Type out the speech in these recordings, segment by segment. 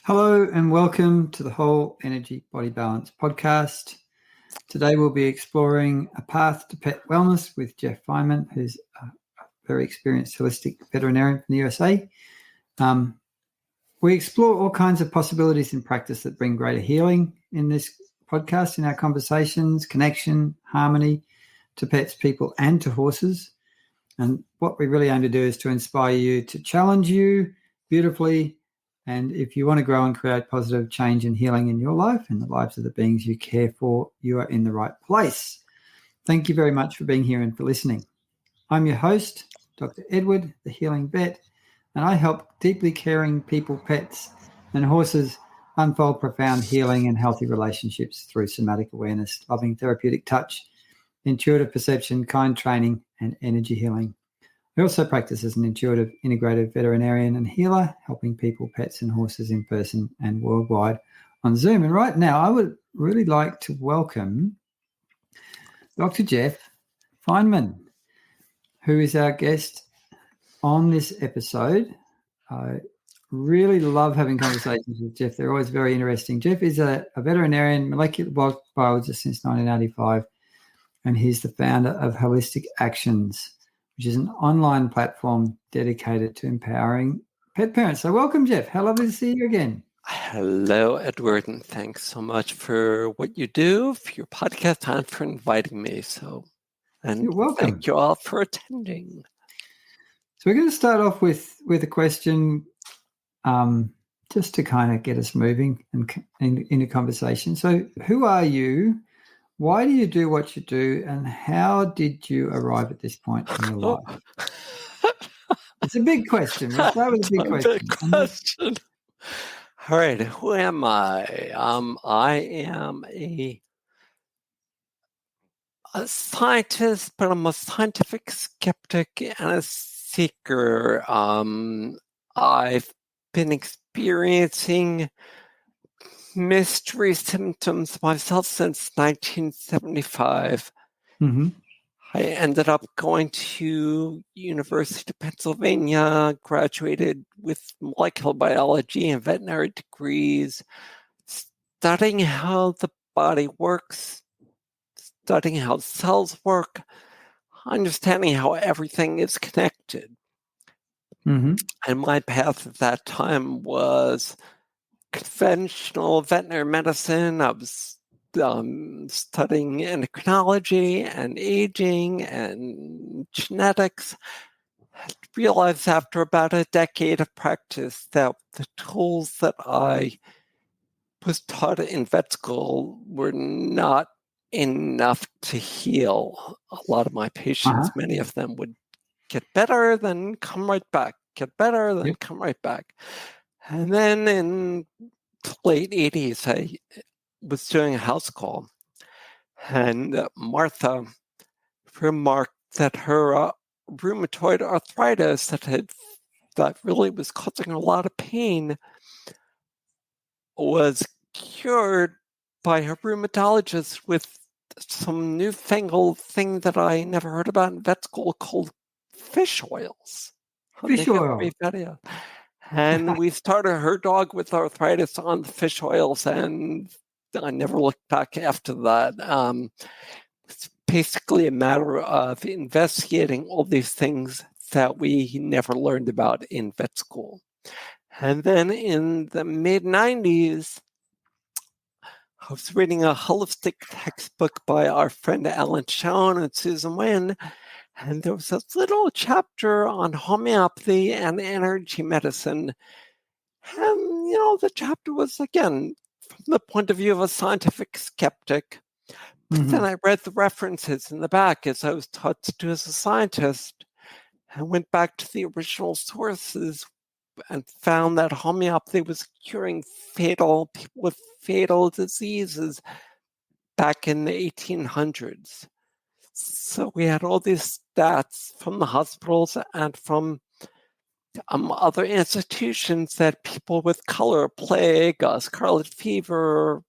Hello and welcome to the Whole Energy Body Balance podcast. Today we'll be exploring a path to pet wellness with Jeff Feinman, who's a very experienced holistic veterinarian from the USA. We explore all kinds of possibilities in practice that bring greater healing in this podcast, in our conversations, connection, harmony to pets, people, and to horses. And what we really aim to do is to inspire you, to challenge you beautifully. And if you want to grow and create positive change and healing in your life and the lives of the beings you care for, you are in the right place. Thank you very much for being here and for listening. I'm your host, Dr. Edward, the Healing Vet, and I help deeply caring people, pets, and horses unfold profound healing and healthy relationships through somatic awareness, loving therapeutic touch, intuitive perception, kind training, and energy healing. I also practice as an intuitive, integrative veterinarian and healer, helping people, pets, and horses in person and worldwide on Zoom. And right now, I would really like to welcome Dr. Jeff Feinman, who is our guest on this episode. I really love having conversations with Jeff. They're always very interesting. Jeff is a veterinarian, molecular biologist since 1985, and he's the founder of Holistic Actions, which is an online platform dedicated to empowering pet parents. So welcome, Jeff. How lovely to see you again. Hello, Edward, and thanks so much for what you do, for your podcast, and for inviting me. You're welcome. Thank you all for attending. So we're going to start off with a question just to kind of get us moving and into conversation. So who are you? Why do you do what you do, and how did you arrive at this point in your life? It's a big question. We'll start with a big question. All right, who am I? I am a scientist, but I'm a scientific skeptic and a seeker. I've been experiencing mystery symptoms myself since 1975. Mm-hmm. I ended up going to University of Pennsylvania, graduated with molecular biology and veterinary degrees, studying how the body works, studying how cells work, understanding how everything is connected. Mm-hmm. And my path at that time was conventional veterinary medicine. I was studying endocrinology and aging and genetics. I realized after about a decade of practice that the tools that I was taught in vet school were not enough to heal a lot of my patients. Many of them would get better, then come right back, get better, then come right back. And then in the late 80s, I was doing a house call, and Martha remarked that her rheumatoid arthritis that really was causing her a lot of pain was cured by her rheumatologist with some newfangled thing that I never heard about in vet school called fish oils. Fish oil. And we started her dog with arthritis on the fish oils, and I never looked back after that. It's basically a matter of investigating all these things that we never learned about in vet school. And then in the mid-90s, I was reading a holistic textbook by our friend Alan Schoen and Susan Wynn, and there was this little chapter on homeopathy and energy medicine. And, the chapter was, again, from the point of view of a scientific skeptic. But then I read the references in the back, as I was taught to do as a scientist, and went back to the original sources and found that homeopathy was curing people with fatal diseases back in the 1800s. So we had all these stats from the hospitals and from other institutions that people with cholera plague, scarlet fever,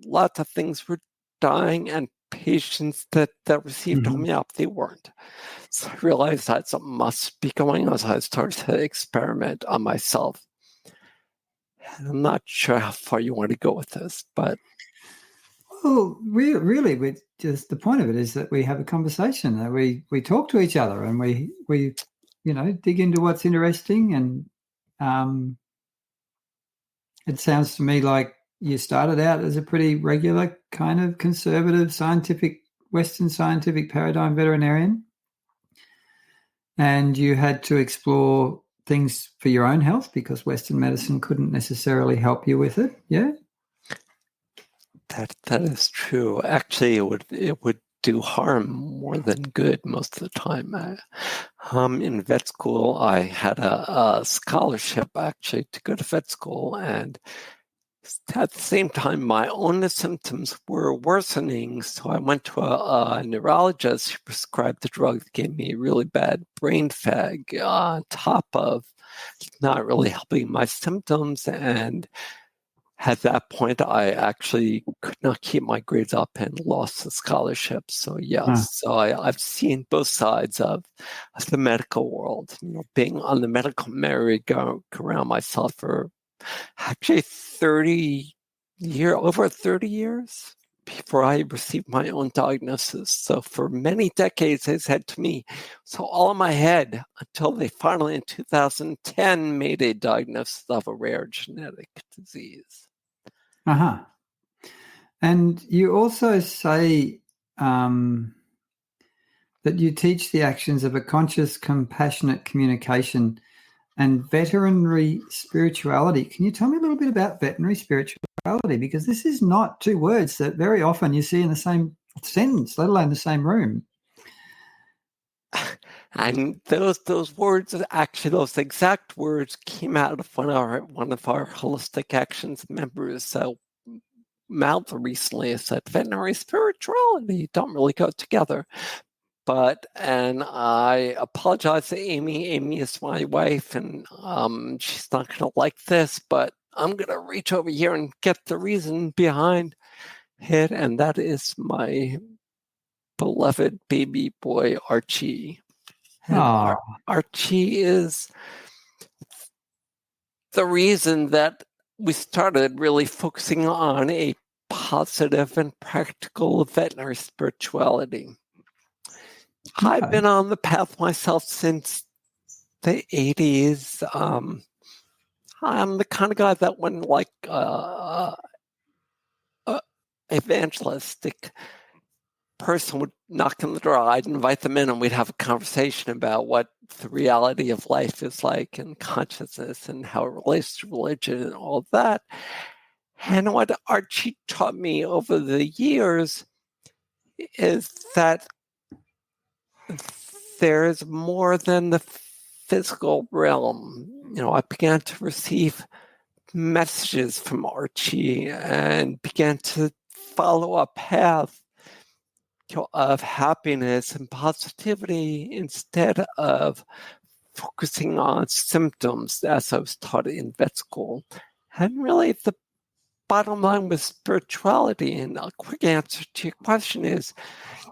lots of things were dying, and patients that received homeopathy weren't. So I realized that something must be going on, so I started to experiment on myself. I'm not sure how far you want to go with this, but well, we just the point of it is that we have a conversation, that we talk to each other, and we dig into what's interesting. And it sounds to me like you started out as a pretty regular kind of conservative, Western scientific paradigm veterinarian, and you had to explore things for your own health because Western medicine couldn't necessarily help you with it. Yeah. That is true. Actually, it would do harm more than good most of the time. In vet school, I had a scholarship actually to go to vet school, and at the same time, my own symptoms were worsening. So I went to a neurologist who prescribed the drug that gave me really bad brain fag on top of not really helping my symptoms. And at that point, I actually could not keep my grades up and lost the scholarship. So yes, so I've seen both sides of the medical world. Being on the medical merry-go-round myself for actually over 30 years before I received my own diagnosis. So for many decades, they said to me, so all in my head, until they finally in 2010 made a diagnosis of a rare genetic disease. Uh-huh. And you also say that you teach the actions of a conscious, compassionate communication and veterinary spirituality. Can you tell me a little bit about veterinary spirituality? Because this is not two words that very often you see in the same sentence, let alone the same room. And those words, actually, those exact words came out of one of our Holistic Actions members' mouth recently. It said veterinary spirituality don't really go together. And I apologize to Amy. Amy is my wife, and she's not going to like this, but I'm going to reach over here and get the reason behind it, and that is my beloved baby boy, Archie. And Archie is the reason that we started really focusing on a positive and practical veterinary spirituality. Okay. I've been on the path myself since the 80s. I'm the kind of guy that when evangelistic person would knock on the door, I'd invite them in and we'd have a conversation about what the reality of life is like and consciousness and how it relates to religion and all that. And what Archie taught me over the years is that there is more than the physical realm. I began to receive messages from Archie and began to follow a path of happiness and positivity instead of focusing on symptoms as I was taught in vet school. And really the bottom line with spirituality, and a quick answer to your question is,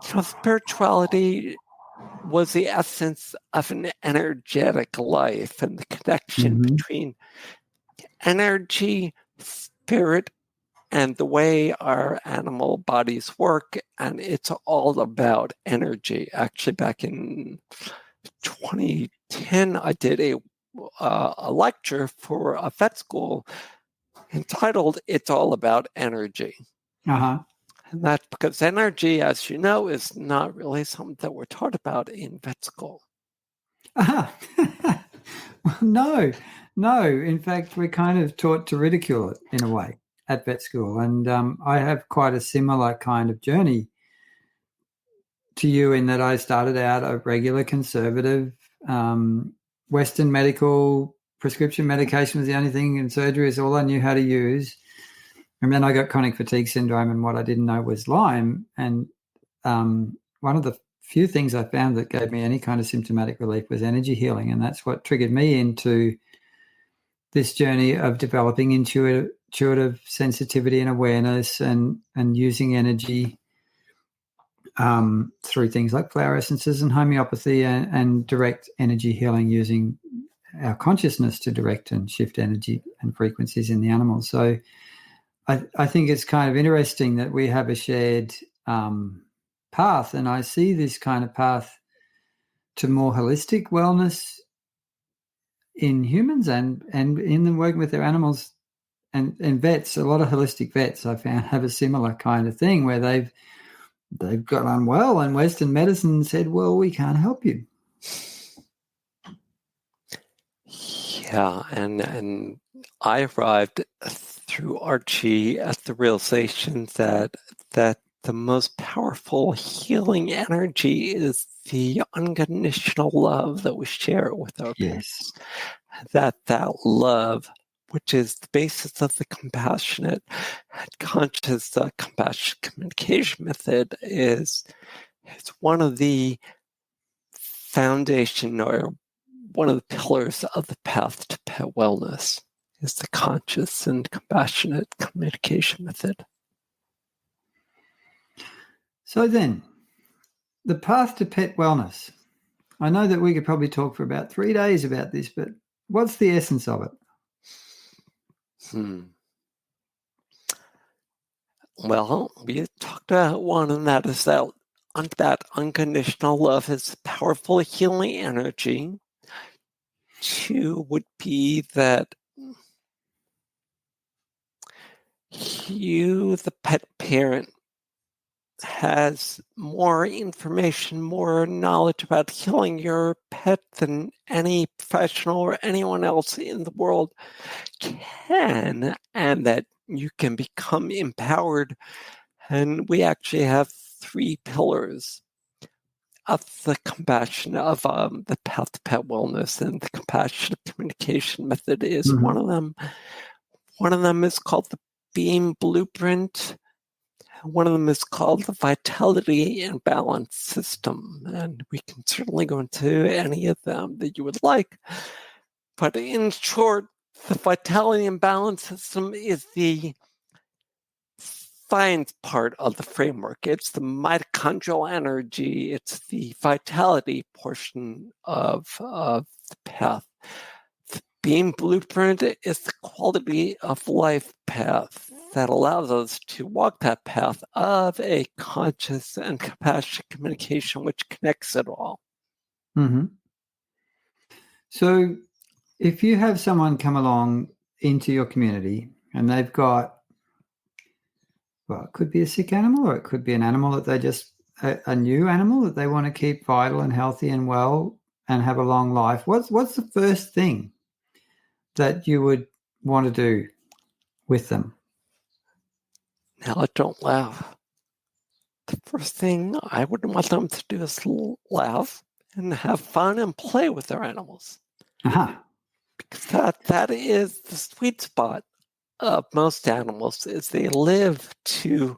spirituality was the essence of an energetic life and the connection between energy, spirit, and the way our animal bodies work. And it's all about energy. Actually, back in 2010, I did a lecture for a vet school entitled "It's All About Energy." Uh-huh. And that's because energy, as you know, is not really something that we're taught about in vet school. Uh-huh. No. In fact, we're kind of taught to ridicule it in a way at vet school. And I have quite a similar kind of journey to you in that I started out a regular conservative Western medical prescription medication was the only thing, and surgery is all I knew how to use. And then I got chronic fatigue syndrome, and what I didn't know was Lyme. And one of the few things I found that gave me any kind of symptomatic relief was energy healing. And that's what triggered me into this journey of developing intuitive sensitivity and awareness and using energy through things like flower essences and homeopathy and direct energy healing using our consciousness to direct and shift energy and frequencies in the animals. So I think it's kind of interesting that we have a shared path, and I see this kind of path to more holistic wellness in humans and in them working with their animals. And vets, a lot of holistic vets I found have a similar kind of thing where they've got unwell and Western medicine said, well, we can't help you. Yeah, and I arrived through Archie at the realization that the most powerful healing energy is the unconditional love that we share with our pets. That love, which is the basis of the compassionate and conscious compassion communication method, is one of the foundation or one of the pillars of the path to pet wellness, is the conscious and compassionate communication method. So then, the path to pet wellness. I know that we could probably talk for about 3 days about this, but what's the essence of it? Well, we talked about one, and that is that unconditional love is powerful healing energy. 2 would be that you, the pet parent, has more information, more knowledge about healing your pet than any professional or anyone else in the world can, and that you can become empowered. And we actually have 3 pillars of the compassion of the path to pet wellness, and the compassionate communication method is one of them. One of them is called the Beam Blueprint. One of them is called the Vitality and Balance System, and we can certainly go into any of them that you would like. But in short, the Vitality and Balance System is the science part of the framework. It's the mitochondrial energy. It's the vitality portion of the path. The Beam Blueprint is the quality of life path that allows us to walk that path of a conscious and compassionate communication, which connects it all. So if you have someone come along into your community and they've got, well, it could be a sick animal, or it could be an animal that they just, a new animal that they want to keep vital and healthy and well and have a long life. What's the first thing that you would want to do with them? Now, don't laugh. The first thing I would want them to do is laugh and have fun and play with their animals. Because that is the sweet spot of most animals, is they live to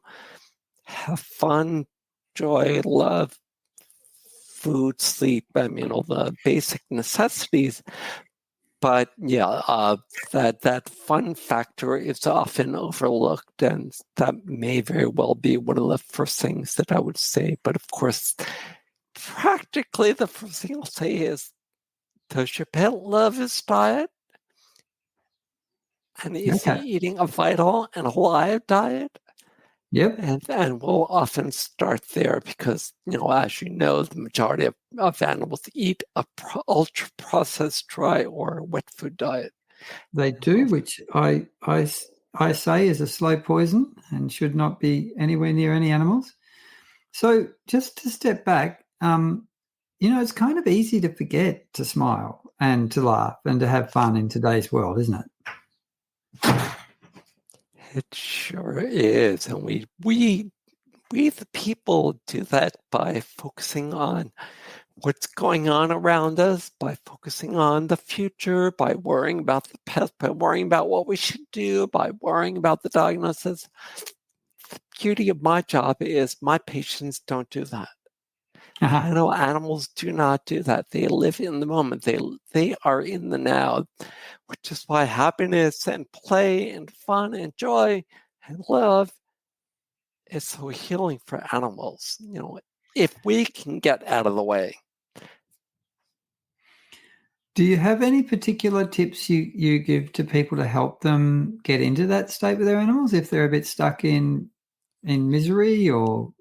have fun, joy, love, food, sleep. I mean, all the basic necessities. But yeah, that fun factor is often overlooked, and that may very well be one of the first things that I would say. But of course, practically the first thing I'll say is, does your pet love his diet? And is he eating a vital and alive diet? Yep. And we'll often start there because, as you know, the majority of animals eat a ultra-processed dry or wet food diet. They do, which I say is a slow poison and should not be anywhere near any animals. So just to step back, it's kind of easy to forget to smile and to laugh and to have fun in today's world, isn't it? It sure is. And we the people do that by focusing on what's going on around us, by focusing on the future, by worrying about the past, by worrying about what we should do, by worrying about the diagnosis. The beauty of my job is my patients don't do that. I know animals do not do that. They live in the moment. They are in the now, which is why happiness and play and fun and joy and love is so healing for animals. If we can get out of the way. Do you have any particular tips you give to people to help them get into that state with their animals if they're a bit stuck in misery or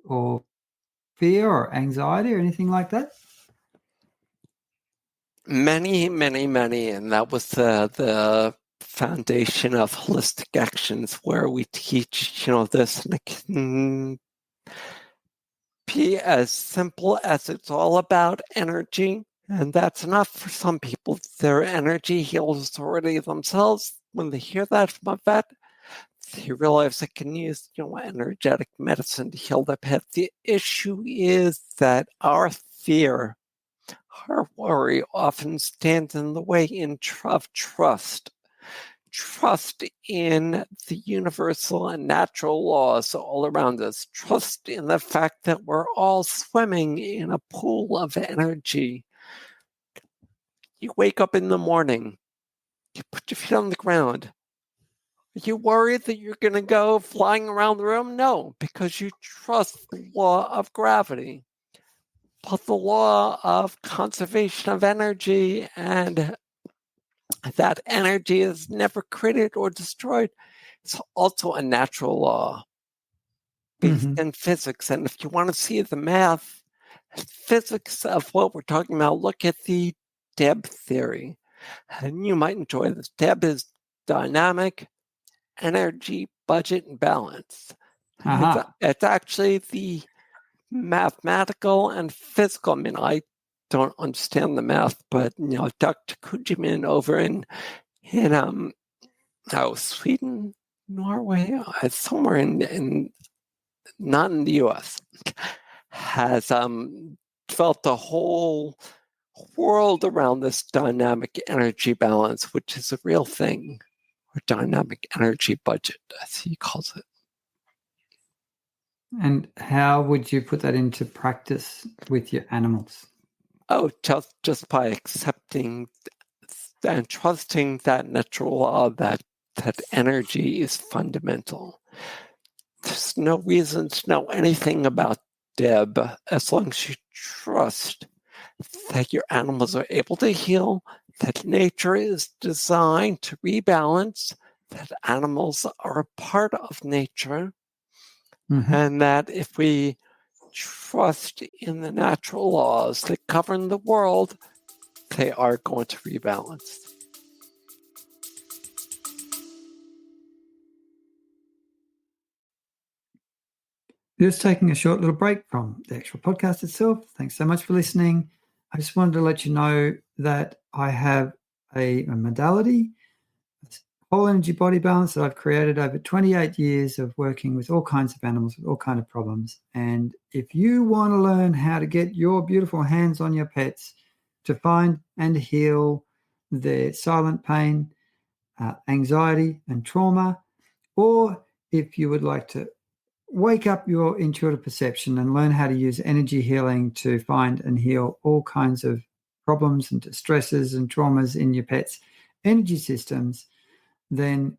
fear or anxiety or anything like that? Many, and that was the foundation of holistic actions, where we teach, this, and it can be as simple as it's all about energy, and that's enough for some people. Their energy heals already themselves. When they hear that from a vet, they realize they can use, energetic medicine to heal their pet. The issue is that our fear, our worry often stands in the way of trust. Trust in the universal and natural laws all around us. Trust in the fact that we're all swimming in a pool of energy. You wake up in the morning, you put your feet on the ground. Are you worried that you're going to go flying around the room? No, because you trust the law of gravity. But the law of conservation of energy, and that energy is never created or destroyed, it's also a natural law based in physics. And if you want to see the math, physics of what we're talking about, look at the Deb theory. And you might enjoy this. Deb is dynamic, energy, budget, and balance. It's actually the mathematical and physical. I mean, I don't understand the math, but Dr. Kujiman over in Sweden, Norway, somewhere in not in the U.S., has developed a whole world around this dynamic energy balance, which is a real thing, or dynamic energy budget, as he calls it. And how would you put that into practice with your animals? Oh, just by accepting and trusting that natural law that energy is fundamental. There's no reason to know anything about Deb as long as you trust that your animals are able to heal, that nature is designed to rebalance, that animals are a part of nature, and that if we trust in the natural laws that govern the world, they are going to rebalance. Just taking a short little break from the actual podcast itself. Thanks so much for listening. I just wanted to let you know that I have a modality, whole energy body balance, that I've created over 28 years of working with all kinds of animals with all kinds of problems. And if you want to learn how to get your beautiful hands on your pets to find and heal their silent pain, anxiety and trauma, or if you would like to wake up your intuitive perception and learn how to use energy healing to find and heal all kinds of problems and distresses and traumas in your pet's energy systems, then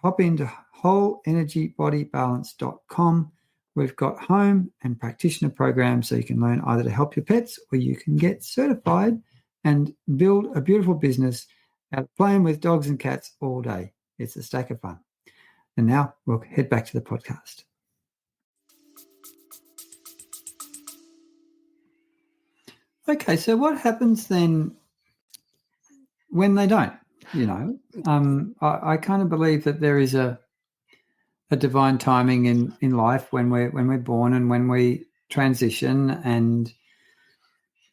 pop into wholeenergybodybalance.com. We've got home and practitioner programs so you can learn either to help your pets or you can get certified and build a beautiful business out of playing with dogs and cats all day. It's a stack of fun. And now we'll head back to the podcast. Okay, so what happens then when they don't? I kind of believe that there is a divine timing in life when we're born and when we transition. And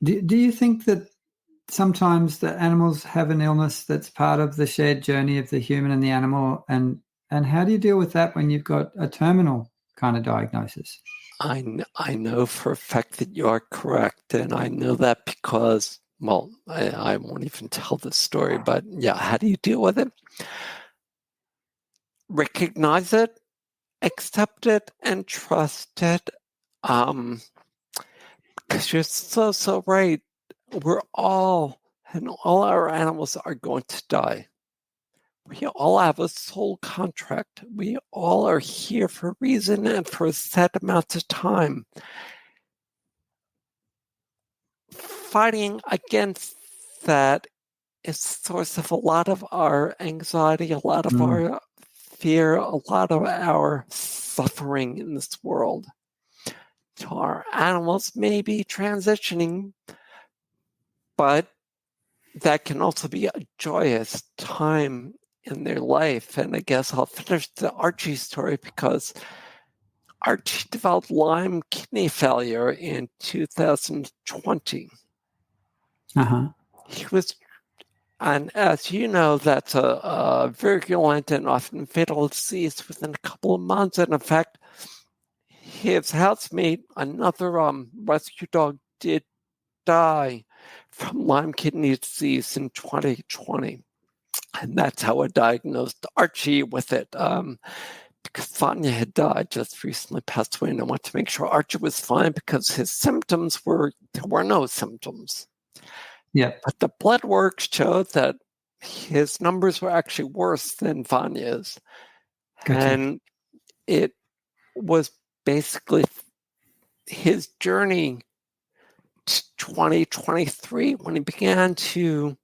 do you think that sometimes the animals have an illness that's part of the shared journey of the human and the animal? And how do you deal with that when you've got a terminal kind of diagnosis? I know for a fact that you are correct, and I know that because, well, I won't even tell the story, but yeah, how do you deal with it? Recognize it, accept it, and trust it. Because you're so right. We're all, and all our animals are going to die. We all have a soul contract. We all are here for a reason and for a set amount of time. Fighting against that is the source of a lot of our anxiety, a lot of our fear, a lot of our suffering in this world. So our animals may be transitioning, but that can also be a joyous time in their life. And I guess I'll finish the Archie story because Archie developed Lyme kidney failure in 2020. He was, and as you know, that's a virulent and often fatal disease within a couple of months. And in fact, his housemate, another rescue dog, did die from Lyme kidney disease in 2020. And that's how I diagnosed Archie with it. Because Vanya had died, just recently passed away, and I wanted to make sure Archie was fine because his symptoms there were no symptoms. Yeah. But the blood work showed that his numbers were actually worse than Vanya's. Gotcha. And it was basically his journey to 2023 when he began to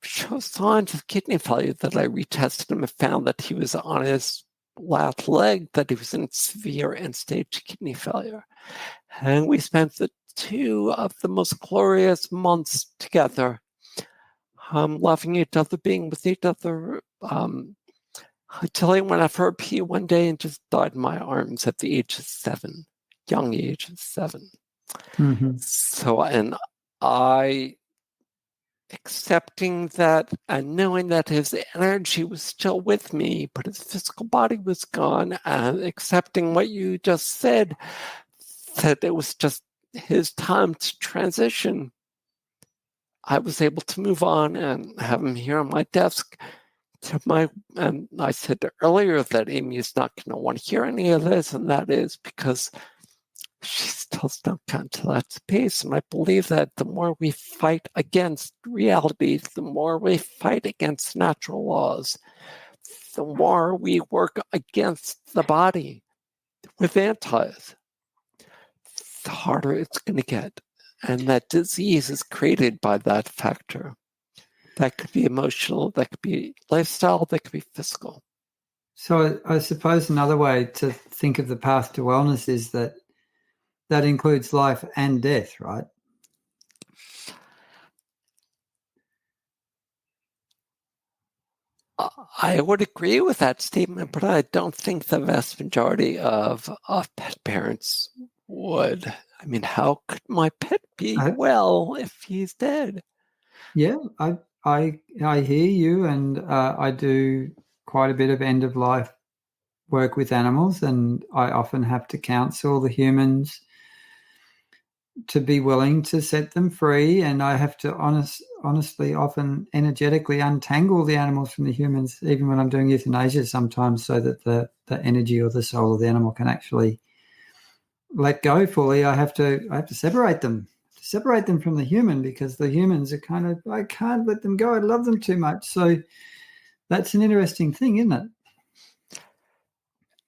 show signs of kidney failure that I retested him and found that he was on his last leg, that he was in severe end-stage kidney failure. And we spent the two of the most glorious months together, loving each other, being with each other, until he went out for a pee one day and just died in my arms at the age of 7, young age of 7. So, and I, accepting that and knowing that his energy was still with me, but his physical body was gone, and accepting what you just said, that it was just his time to transition, I was able to move on and have him here on my desk. And I said earlier that Amy is not going to want to hear any of this, and that is because she still not gotten to that space. And I believe that the more we fight against reality, the more we fight against natural laws, the more we work against the body with antis, the harder it's going to get. And that disease is created by that factor. That could be emotional, that could be lifestyle, that could be physical. So I suppose another way to think of the path to wellness is that includes life and death, right? I would agree with that statement, but I don't think the vast majority of pet parents would. I mean, how could my pet be well if he's dead? Yeah, I hear you, and I do quite a bit of end of life work with animals, and I often have to counsel the humans to be willing to set them free, and I have to honestly often energetically untangle the animals from the humans, even when I'm doing euthanasia sometimes, so that the energy or the soul of the animal can actually let go fully. I have to separate them from the human, because the humans are kind of, I can't let them go. I love them too much. So that's an interesting thing, isn't it?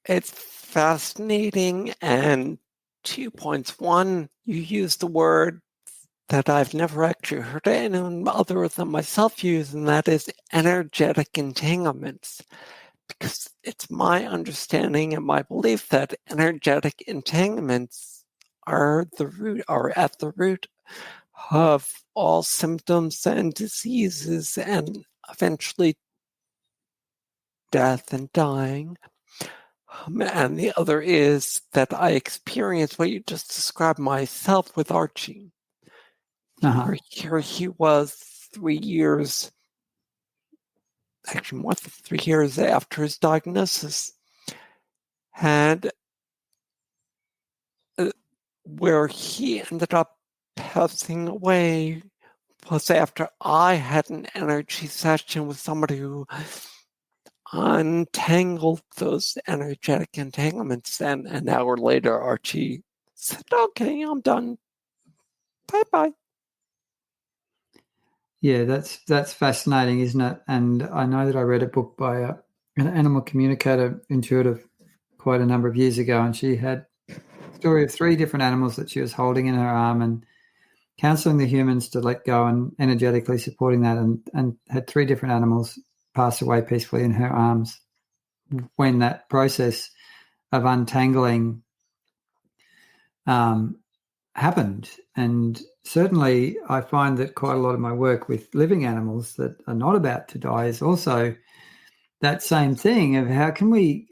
It's fascinating. And 2 points. One, you used the word that I've never actually heard anyone other than myself use, and that is energetic entanglements. Because it's my understanding and my belief that energetic entanglements are at the root of all symptoms and diseases, and eventually death and dying. And the other is that I experienced what you just described myself with Archie. Here he was 3 years, actually more than 3 years after his diagnosis, and where he ended up passing away was after I had an energy session with somebody who untangled those energetic entanglements. And an hour later, Archie said, "Okay, I'm done. Bye-bye." Yeah, that's fascinating, isn't it? And I know that I read a book by an animal communicator intuitive quite a number of years ago, and she had a story of 3 different animals that she was holding in her arm, and counseling the humans to let go and energetically supporting that, and had 3 different animals pass away peacefully in her arms when that process of untangling happened. And certainly I find that quite a lot of my work with living animals that are not about to die is also that same thing of how can we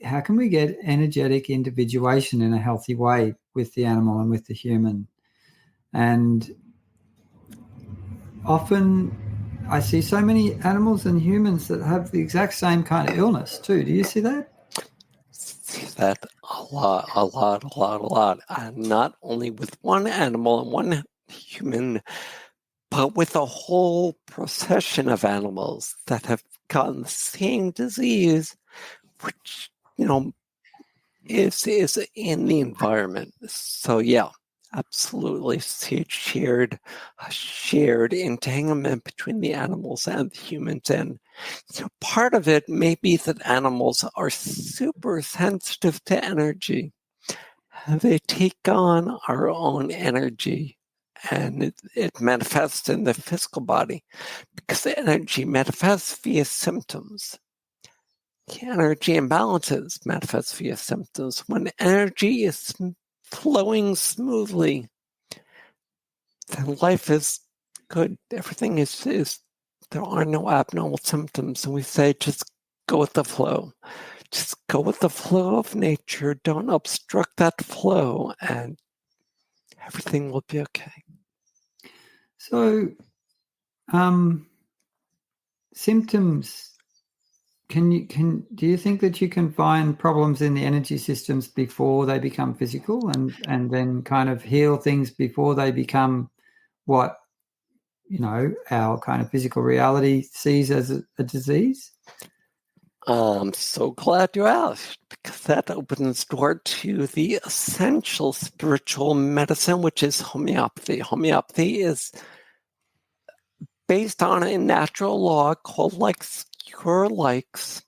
get energetic individuation in a healthy way with the animal and with the human. And often I see so many animals and humans that have the exact same kind of illness too. Do you see that? See that a lot. And not only with one animal and one human, but with a whole procession of animals that have gotten the same disease, which, is in the environment. So yeah, absolutely see a shared entanglement between the animals and the humans. And part of it may be that animals are super sensitive to energy. They take on our own energy, and it manifests in the physical body because the energy manifests via symptoms. Energy imbalances manifest via symptoms. When energy is flowing smoothly, then life is good. Everything is there are no abnormal symptoms. And we say, just go with the flow. Just go with the flow of nature. Don't obstruct that flow, and everything will be okay. So, symptoms. Do you think that you can find problems in the energy systems before they become physical, and then kind of heal things before they become what our kind of physical reality sees as a disease? I'm so glad you asked, because that opens the door to the essential spiritual medicine, which is homeopathy. Homeopathy is based on a natural law called likes cure likes,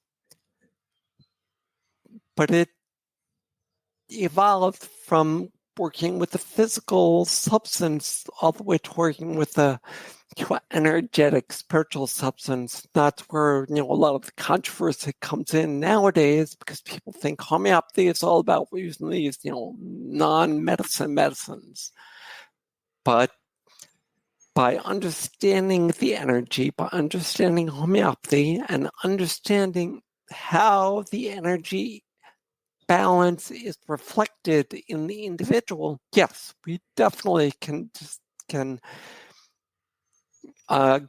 but it evolved from working with the physical substance all the way to working with the energetic spiritual substance. That's where a lot of the controversy comes in nowadays, because people think homeopathy is all about using these non-medicine medicines. But by understanding the energy, by understanding homeopathy, and understanding how the energy balance is reflected in the individual, yes, we definitely can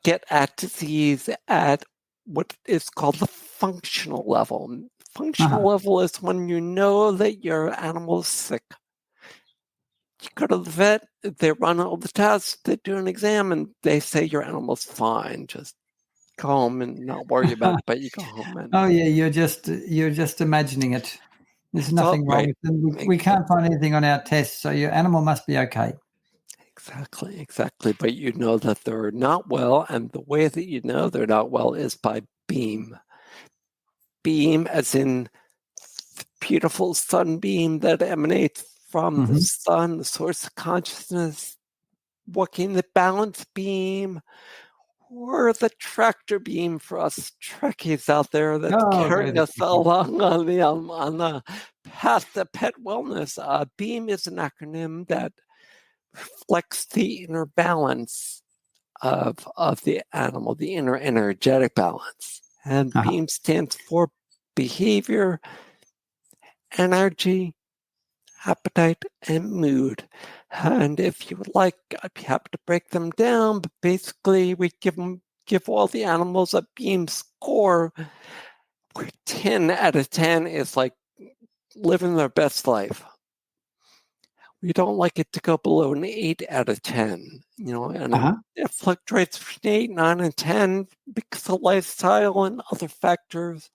get at disease at what is called the functional level. Functional level is when you know that your animal is sick. You go to the vet, they run all the tests, they do an exam, and they say your animal's fine. Just go home and not worry about it, but you go home. And oh yeah, you're just imagining it. There's nothing wrong with them. We can't find anything on our tests, so your animal must be okay. Exactly. But you know that they're not well, and the way that you know they're not well is by beam. Beam as in beautiful sunbeam that emanates from the sun, the source of consciousness, working the balance beam, or the tractor beam for us Trekkies out there that's carrying us along on the path to pet wellness. BEAM is an acronym that reflects the inner balance of the animal, the inner energetic balance. And BEAM stands for behavior, energy, appetite, and mood. And if you would like, I'd be happy to break them down, but basically we give all the animals a BEAM score, where 10 out of 10 is like living their best life. We don't like it to go below an 8 out of 10, and it fluctuates between 8, 9, and 10 because of lifestyle and other factors.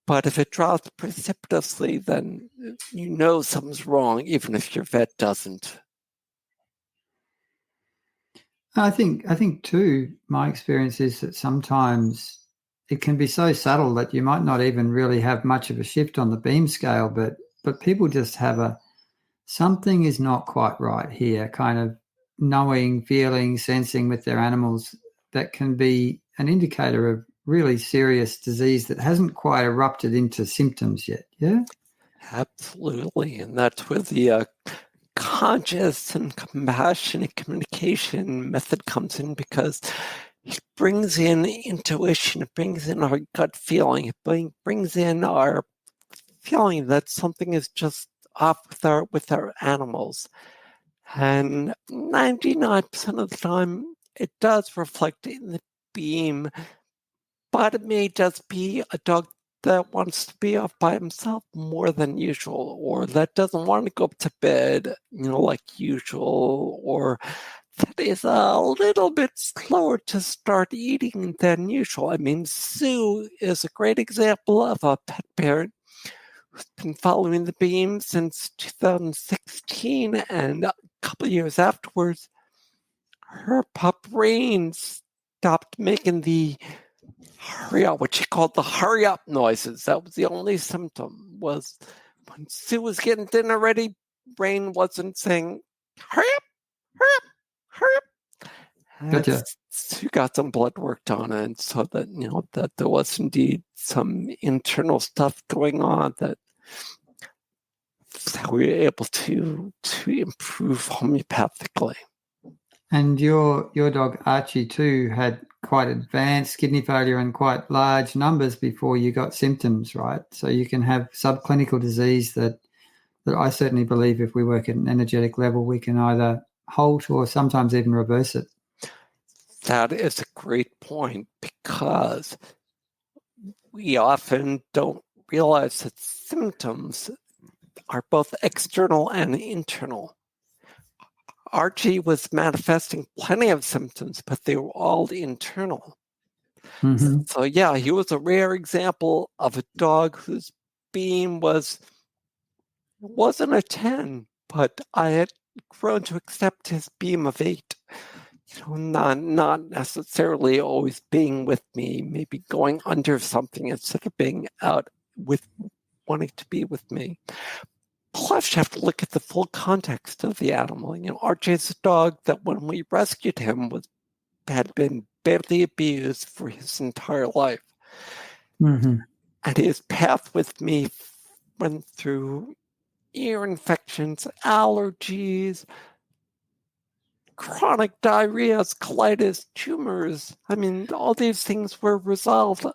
But if it drops precipitously, then something's wrong, even if your vet doesn't. I think too, my experience is that sometimes it can be so subtle that you might not even really have much of a shift on the BEAM scale, but people just have something is not quite right here, kind of knowing, feeling, sensing with their animals, that can be an indicator of really serious disease that hasn't quite erupted into symptoms yet. Yeah? Absolutely. And that's where the conscious and compassionate communication method comes in, because it brings in intuition, it brings in our gut feeling, it brings in our feeling that something is just off with our animals. And 99% of the time, it does reflect in the beam, but it may just be a dog that wants to be off by himself more than usual, or that doesn't want to go up to bed, like usual, or that is a little bit slower to start eating than usual. I mean, Sue is a great example of a pet parent who's been following the beam since 2016, and a couple of years afterwards, her pup Rain stopped making the what she called the hurry up noises. That was the only symptom, was when Sue was getting dinner ready, Rain wasn't saying, hurry up, hurry up, hurry up. And Gotcha. Sue got some blood work done, and so that, that there was indeed some internal stuff going on that we were able to improve homeopathically. And your dog Archie too had quite advanced kidney failure and quite large numbers before you got symptoms, right? So you can have subclinical disease that I certainly believe if we work at an energetic level, we can either halt or sometimes even reverse it. That is a great point, because we often don't realize that symptoms are both external and internal. Archie was manifesting plenty of symptoms, but they were all internal. Mm-hmm. So yeah, he was a rare example of a dog whose beam wasn't a 10, but I had grown to accept his beam of 8. Not necessarily always being with me, maybe going under something instead of being out with wanting to be with me. Plus, you have to look at the full context of the animal. Archie is a dog that when we rescued him had been badly abused for his entire life. Mm-hmm. And his path with me went through ear infections, allergies, chronic diarrhea, colitis, tumors. I mean, all these things were resolved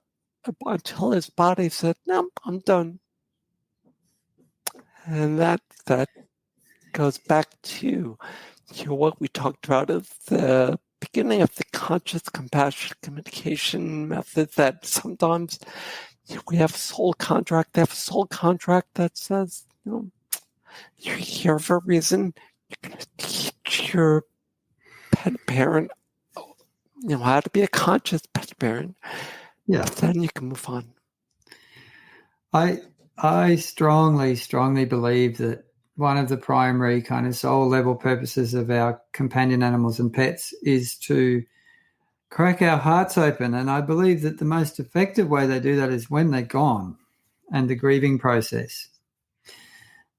until his body said, no, I'm done. And that goes back to what we talked about at the beginning of the conscious compassionate communication method, that sometimes we have a soul contract. They have a soul contract that says, you're here for a reason. You're going to teach your pet parent, how to be a conscious pet parent. Yeah. Then you can move on. I strongly believe that one of the primary kind of soul level purposes of our companion animals and pets is to crack our hearts open. And I believe that the most effective way they do that is when they're gone and the grieving process.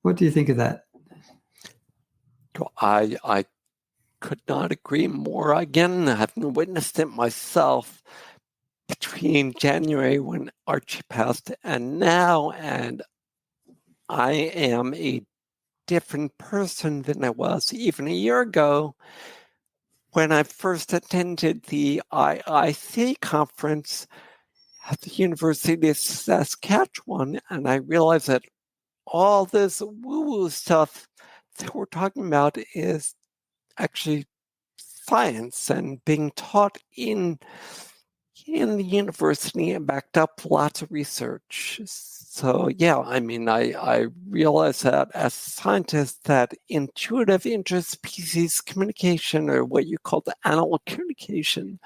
What do you think of that? I could not agree more. Again, having witnessed it myself between January when Archie passed and now, and I am a different person than I was even a year ago when I first attended the IIC conference at the University of Saskatchewan, and I realized that all this woo-woo stuff that we're talking about is actually science and being taught in the university and backed up lots of research. So yeah, I mean, I realize that as scientists that intuitive interspecies communication, or what you call the animal communication,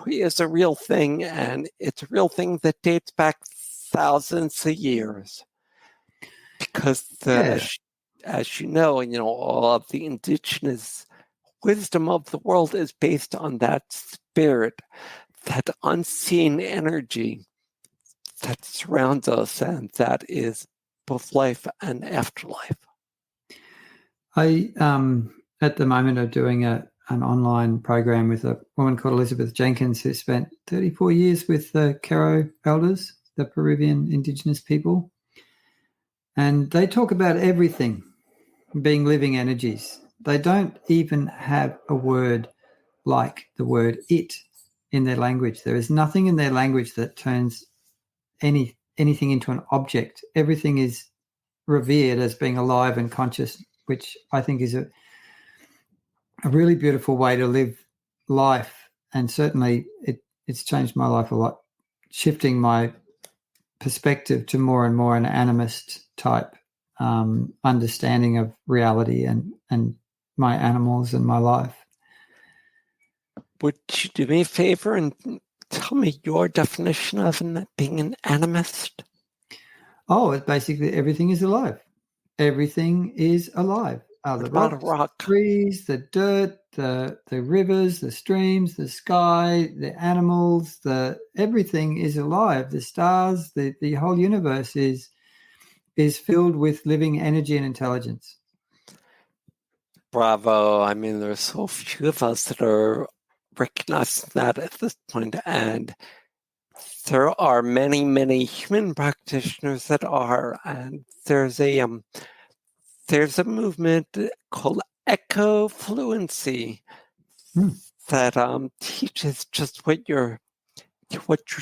is a real thing, and it's a real thing that dates back thousands of years. Because as you know, all of the indigenous wisdom of the world is based on that spirit, that unseen energy that surrounds us, and that is both life and afterlife. I at the moment are doing an online program with a woman called Elizabeth Jenkins, who spent 34 years with the Q'ero elders, the Peruvian indigenous people. And they talk about everything being living energies. They don't even have a word like the word it in their language. There is nothing in their language that turns anything into an object. Everything is revered as being alive and conscious, which I think is a really beautiful way to live life. And certainly it's changed my life a lot, shifting my perspective to more and more an animist type understanding of reality and my animals and my life. Would you do me a favor and tell me your definition of being an animist? Oh, it's basically everything is alive. Everything is alive. The rocks, rock? the trees, the dirt, the rivers, the streams, the sky, the animals, everything is alive. The stars, the whole universe is filled with living energy and intelligence. Bravo. I mean, there's so few of us that are recognizing that at this point, and there are many, many human practitioners that are, and there's a movement called eco-fluency that teaches just what you're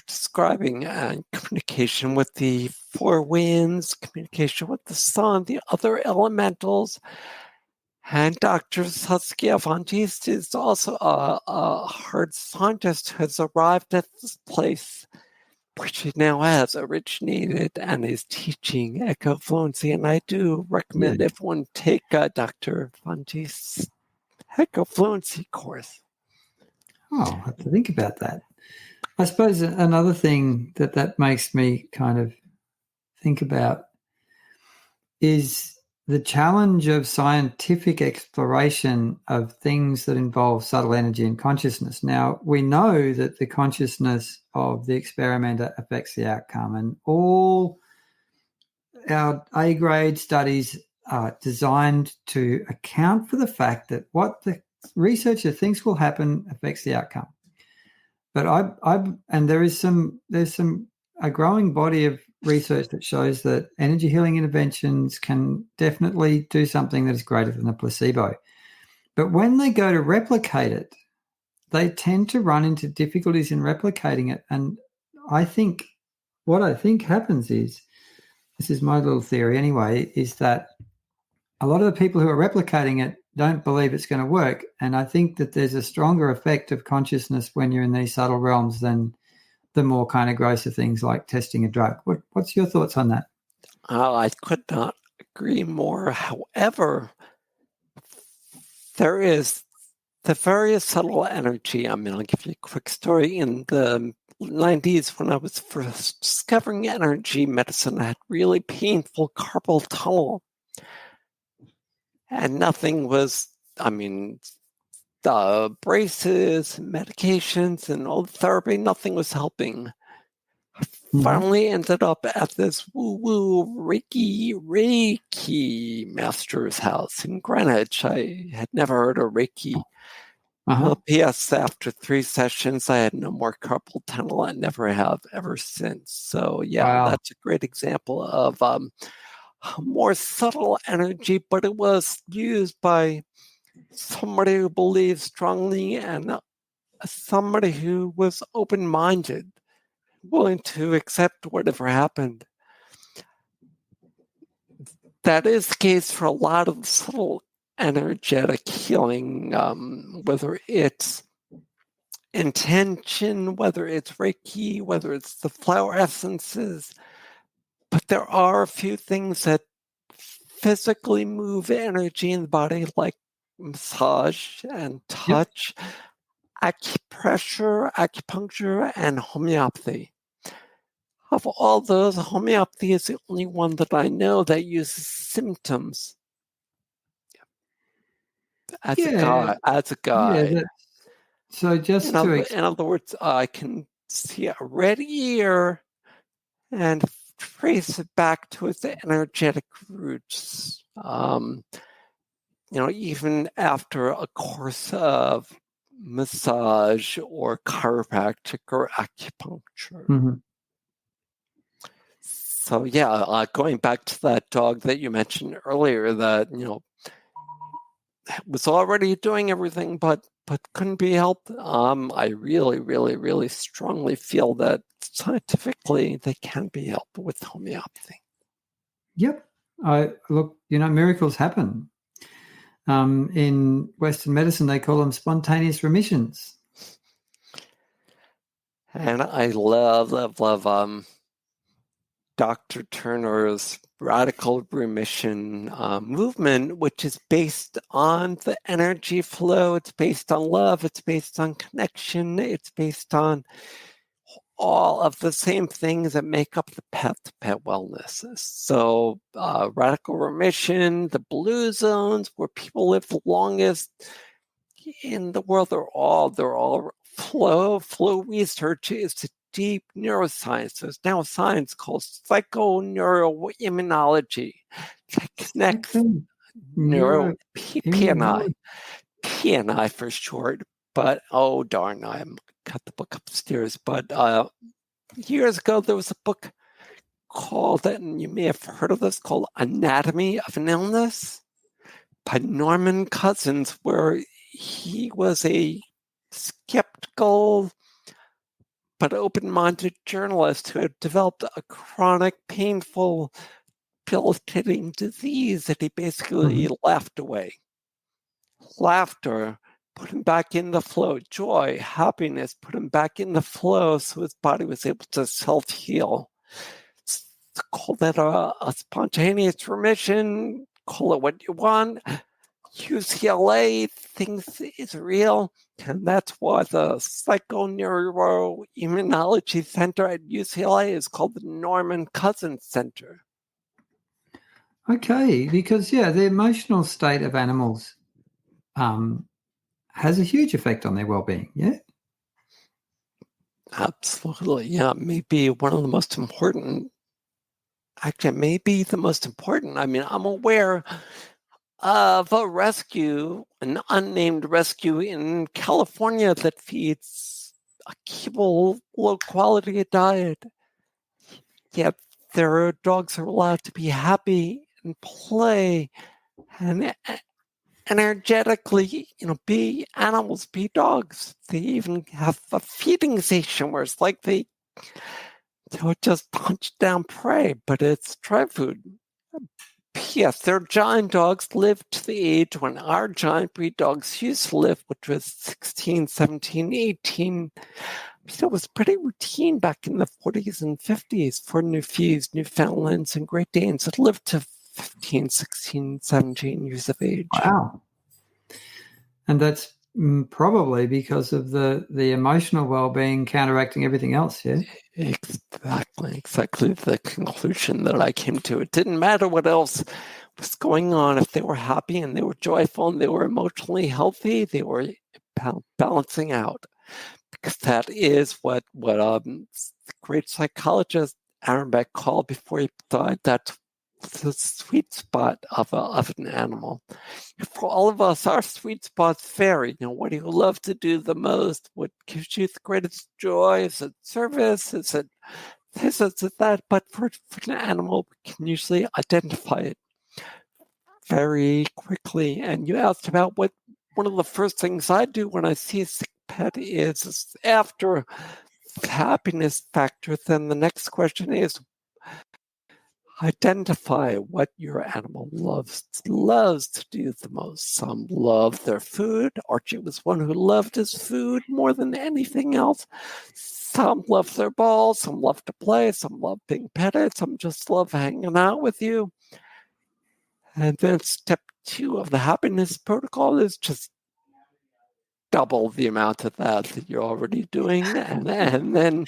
describing, communication with the four winds, communication with the sun, the other elementals. And Dr. Saskia Vantis is also a hard scientist who has arrived at this place where she now has originated and is teaching eco-fluency. And I do recommend everyone take Dr. Vantis' eco-fluency course. Oh, I'll have to think about that. I suppose another thing that makes me kind of think about is the challenge of scientific exploration of things that involve subtle energy and consciousness. Now, we know that the consciousness of the experimenter affects the outcome, and all our A-grade studies are designed to account for the fact that what the researcher thinks will happen affects the outcome. But there's a growing body of research that shows that energy healing interventions can definitely do something that is greater than a placebo. But when they go to replicate it, they tend to run into difficulties in replicating it. And what I think happens is, this is my little theory anyway, is that a lot of the people who are replicating it don't believe it's going to work. And I think that there's a stronger effect of consciousness when you're in these subtle realms than the more kind of grosser things like testing a drug. What's your thoughts on that? I could not agree more. However, there is the very subtle energy. I mean, I'll give you a quick story. In the 90s, when I was first discovering energy medicine, I had really painful carpal tunnel. And nothing was, the braces, medications, and all the therapy, nothing was helping. I finally ended up at this woo-woo Reiki master's house in Greenwich. I had never heard of Reiki. Well, P.S. after 3 sessions, I had no more carpal tunnel. I never have ever since. So, That's a great example of more subtle energy, but it was used by somebody who believed strongly and somebody who was open-minded, willing to accept whatever happened. That is the case for a lot of subtle energetic healing, whether it's intention, whether it's Reiki, whether it's the flower essences. But there are a few things that physically move energy in the body, like massage and touch, acupressure, acupuncture, and homeopathy. Of all those, homeopathy is the only one that I know that uses symptoms as a guide. So just in other words, I can see a red ear and trace it back to its energetic roots. even after a course of massage or chiropractic or acupuncture. Mm-hmm. So going back to that dog that you mentioned earlier that, was already doing everything but couldn't be helped. I really, really, really strongly feel that scientifically they can be helped with homeopathy. Yep. Look, miracles happen. In Western medicine, they call them spontaneous remissions. And I love Dr. Turner's radical remission movement, which is based on the energy flow. It's based on love. It's based on connection. It's based on all of the same things that make up the path to pet wellness. So radical remission, the blue zones where people live the longest in the world, they're all flow research is deep neuroscience. There's now science called psychoneuroimmunology that connects PNI for short. But oh darn, I got the book upstairs. But years ago there was a book called, and you may have heard of this, called Anatomy of an Illness by Norman Cousins, where he was a skeptical but open-minded journalist who had developed a chronic, painful, debilitating disease that he basically laughed away. Laughter put him back in the flow. Joy, happiness put him back in the flow so his body was able to self-heal. Call that a spontaneous remission. Call it what you want. UCLA thinks it's real, and that's why the Psychoneuroimmunology Center at UCLA is called the Norman Cousins Center. Okay, because the emotional state of animals has a huge effect on their well-being. Yeah, absolutely. Yeah, maybe one of the most important. Actually, maybe the most important. I mean, I'm aware of a rescue, an unnamed rescue in California that feeds a kibble, low-quality diet. Yet their dogs are allowed to be happy and play and energetically, be animals, be dogs. They even have a feeding station where it's like they just punch down prey, but it's dry food. P.S. Their giant dogs live to the age when our giant breed dogs used to live, which was 16, 17, 18. So it was pretty routine back in the 40s and 50s for Newfoundlands, Newfoundlands, and Great Danes that lived to 15, 16, 17 years of age. Wow. And that's probably because of the emotional well-being counteracting everything else, yeah? Exactly the conclusion that I came to. It didn't matter what else was going on. If they were happy and they were joyful and they were emotionally healthy, they were balancing out. Because that is what the great psychologist Aaron Beck called before he died. That's the sweet spot of an animal. For all of us, our sweet spots vary. What do you love to do the most? What gives you the greatest joy? Is it service? Is it this? Is it that? But for an animal, we can usually identify it very quickly. And you asked about what one of the first things I do when I see a sick pet is after the happiness factor. Then the next question is, identify what your animal loves to do the most. Some love their food. Archie was one who loved his food more than anything else. Some love their balls. Some love to play. Some love being petted. Some just love hanging out with you. And then step 2 of the happiness protocol is just double the amount of that you're already doing, and then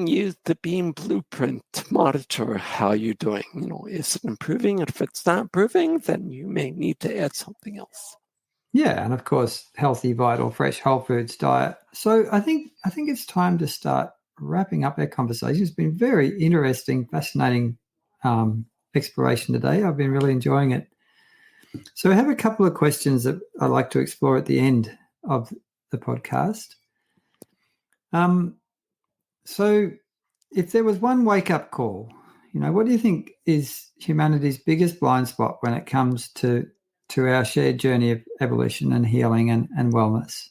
use the Beam blueprint to monitor how you're doing. Is it improving? And if it's not improving, then you may need to add something else. Yeah, and of course, healthy, vital, fresh, whole foods diet. So I think it's time to start wrapping up our conversation. It's been very interesting, fascinating exploration today. I've been really enjoying it. So I have a couple of questions that I'd like to explore at the end of the podcast. So if there was one wake-up call, what do you think is humanity's biggest blind spot when it comes to our shared journey of evolution and healing and wellness?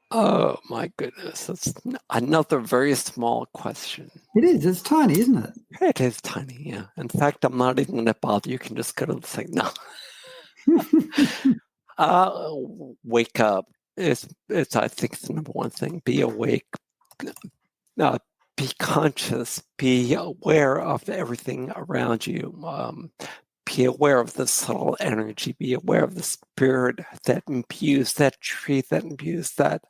Oh, my goodness. That's another very small question. It is. It's tiny, isn't it? It is tiny, yeah. In fact, I'm not even going to bother. You can just go to the thing now. Wake up. It's I think the number one thing. Be awake. Be conscious. Be aware of everything around you. Be aware of the subtle energy. Be aware of the spirit that imbues that tree, that imbues that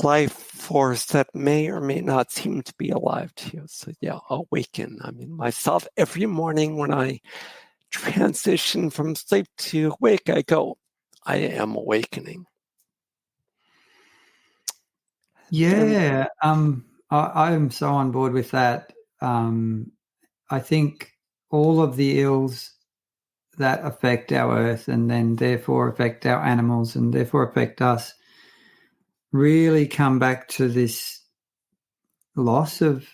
life force that may or may not seem to be alive to you. So yeah, awaken. I mean, myself, every morning when I transition from sleep to wake, I go, I am awakening. Yeah, I am so on board with that. I think all of the ills that affect our earth and then therefore affect our animals and therefore affect us really come back to this loss of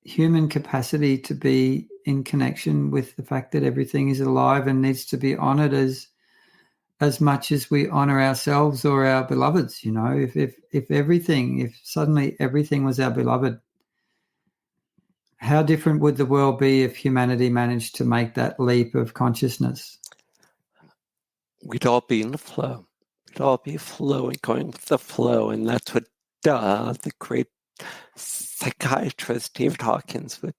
human capacity to be in connection with the fact that everything is alive and needs to be honored as much as we honor ourselves or our beloveds. If suddenly everything was our beloved, how different would the world be if humanity managed to make that leap of consciousness? We'd all be in the flow. We'd all be flowing, going with the flow. And that's what the great psychiatrist David Hawkins would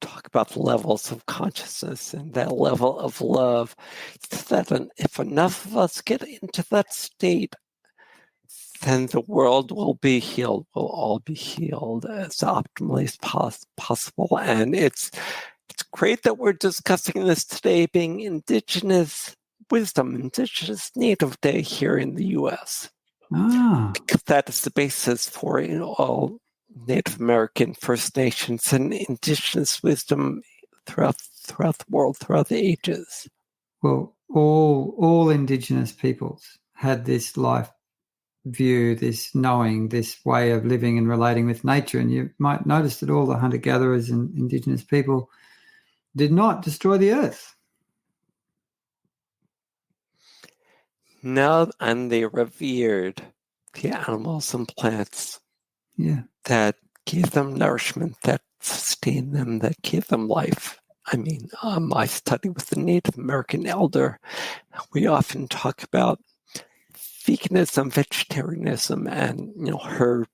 talk about, the levels of consciousness and that level of love. That if enough of us get into that state, then the world will be healed. We'll all be healed as optimally as possible. And it's great that we're discussing this today, being Indigenous Wisdom, Indigenous Native Day here in the U.S. Because that is the basis for all Native American, First Nations, and Indigenous wisdom throughout the world, throughout the ages. Well, all Indigenous peoples had this life view, this knowing, this way of living and relating with nature. And you might notice that all the hunter-gatherers and Indigenous people did not destroy the earth. No, and they revered the animals and plants that gave them nourishment, that sustained them, that gave them life. I mean, I study with the Native American elder. We often talk about veganism, vegetarianism, and her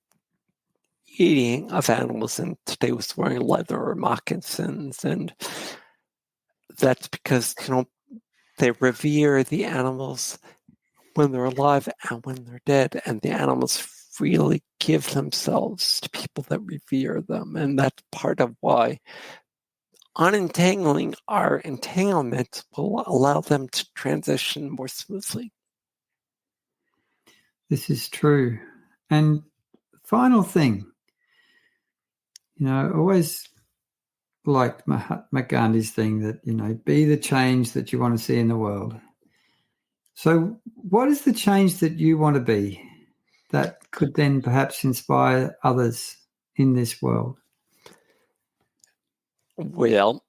eating of animals, and today was wearing leather or moccasins, and that's because they revere the animals when they're alive and when they're dead, and the animals freely give themselves to people that revere them, and that's part of why unentangling our entanglements will allow them to transition more smoothly. This is true. And final thing, I always liked Mahatma Gandhi's thing that, be the change that you want to see in the world. So what is the change that you want to be that could then perhaps inspire others in this world? Well,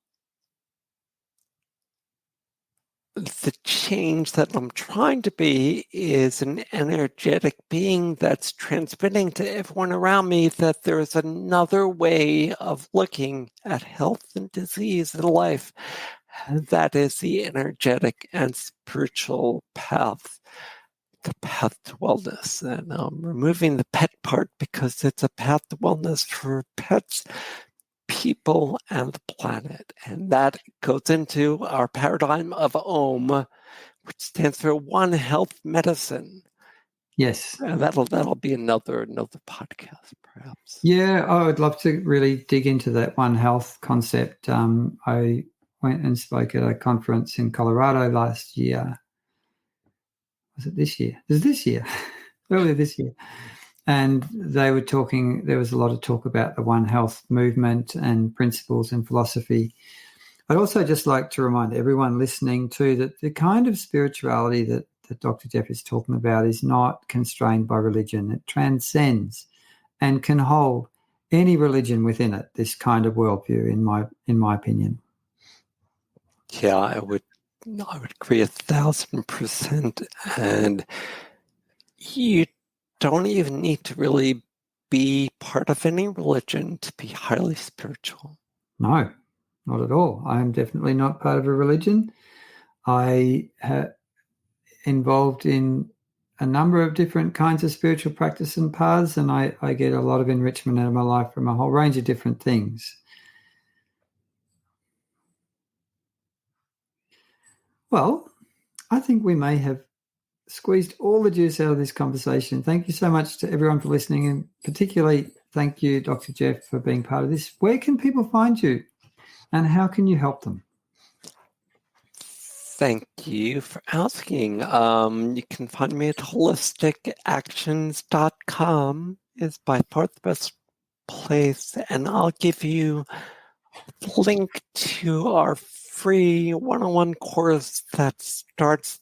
the change that I'm trying to be is an energetic being that's transmitting to everyone around me that there's another way of looking at health and disease and life. That is the energetic and spiritual path, the path to wellness. And I'm removing the pet part because it's a path to wellness for pets, people, and the planet. And that goes into our paradigm of OM, which stands for One Health Medicine. Yes. And that'll be another podcast, perhaps. Yeah, I would love to really dig into that One Health concept. I went and spoke at a conference in Colorado last year. Was it this year? It was this year, earlier this year. And they were talking, there was a lot of talk about the One Health movement and principles and philosophy I'd also just like to remind everyone listening too that the kind of spirituality that Dr. Jeff is talking about is not constrained by religion. It transcends and can hold any religion within it, this kind of worldview, in my opinion. Yeah, I would agree 1,000%. And you don't even need to really be part of any religion to be highly spiritual. No, not at all. I am definitely not part of a religion. I have involved in a number of different kinds of spiritual practice and paths, and I get a lot of enrichment out of my life from a whole range of different things. Well, I think we may have squeezed all the juice out of this conversation. Thank you so much to everyone for listening, and particularly thank you, Dr. Jeff, for being part of this. Where can people find you and how can you help them? Thank you for asking. You can find me at holisticactions.com is by far the best place, and I'll give you the link to our free one-on-one course that starts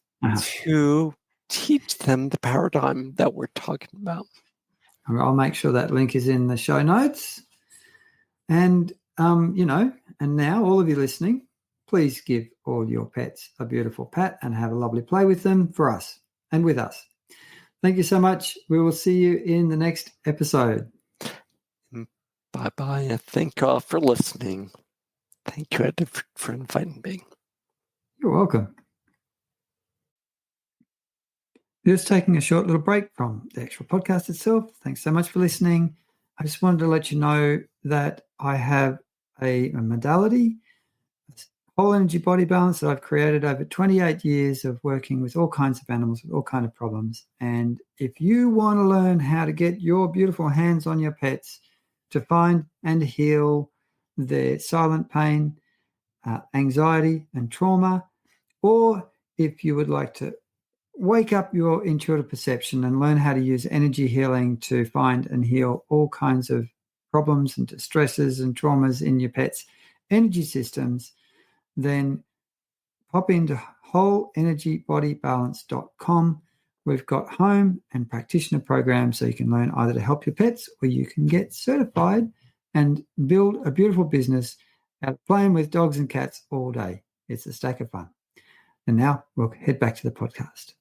to teach them the paradigm that we're talking about. I'll make sure that link is in the show notes. And, and now all of you listening, please give all your pets a beautiful pat and have a lovely play with them for us and with us. Thank you so much. We will see you in the next episode. Bye-bye, and thank you all for listening. Thank you, Ed, for inviting me. You're welcome. Just taking a short little break from the actual podcast itself. Thanks so much for listening. I just wanted to let you know that I have a modality, whole energy body balance that I've created over 28 years of working with all kinds of animals with all kinds of problems. And if you want to learn how to get your beautiful hands on your pets to find and heal their silent pain, anxiety and trauma, or if you would like to wake up your intuitive perception and learn how to use energy healing to find and heal all kinds of problems and distresses and traumas in your pet's energy systems, then pop into wholeenergybodybalance.com. We've got home and practitioner programs so you can learn either to help your pets or you can get certified and build a beautiful business out of playing with dogs and cats all day. It's a stack of fun. And now we'll head back to the podcast.